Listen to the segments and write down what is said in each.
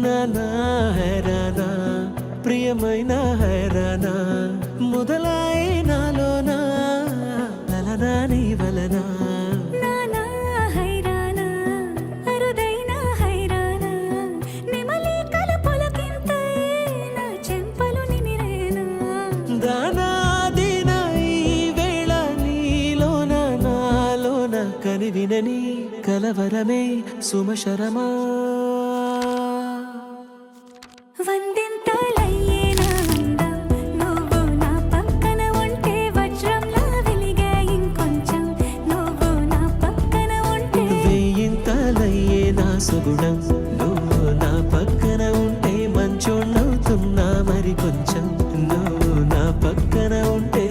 నానా హైరానా ప్రియమైన హైరానా మొదలై నాలోనా లలనా నీ వలనా నానా హైరానా అరుదైన హైరానా నెమలి కలపులకింతై నా చెంపలు నిమిరేనా దానాదిన ఈ వేళ నీలోన నాలోన కనివినని కలవరమే సుమశరమా వందింతలయ్యేనా అందం నువ్వు నా పక్కన ఉంటే వజ్రంలా వెలిగే ఇంకొంచెం నువ్వు నా పక్కన ఉంటే వేయింతలయ్యే నా సుగుణం నువ్వు నా పక్కన ఉంటే మంచోళ్ళవుతున్నా మరి కొంచెం నువ్వు నా పక్కన ఉంటే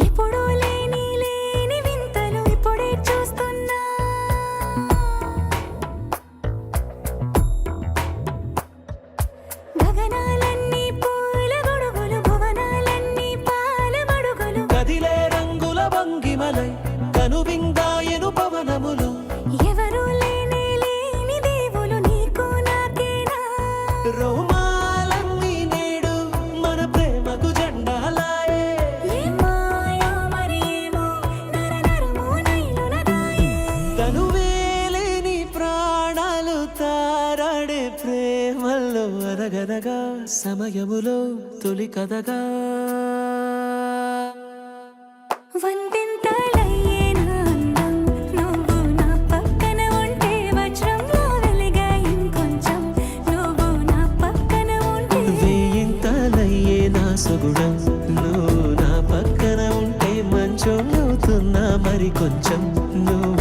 ఎప్పుడూ లేని వింతలు ఇప్పుడే చూస్తున్నా గగనాలన్నీ పూల గొడుగులు భువనాలన్నీ పాల మడుగులు కదిలే రంగుల భంగిమలై కనువిందాయను పవనములు ఎవరూ లేని దేవులు నీకు నాకేనా రోమాలన్నీ నేడు మన ప్రేమకు జెండాలాయే ఏ మాయో మరి ఏమో నరనరమో నైలున దాయే తనువేలేని ప్రాణాలు తారాడే ప్రేమల్లో అనగనగా సమయములో తొలి కథగా వందింతలయ్యేనా అందం నువ్వు నా పక్కన ఉంటే వజ్రంలా వెలిగే ఇంకొంచెం నువ్వు నా పక్కన ఉంటే వేయింతలయ్యే నా సుగుణం నువ్వు నా పక్కన ఉంటే మంచోళ్ళవుతున్నా మరి కొంచెం నువ్వు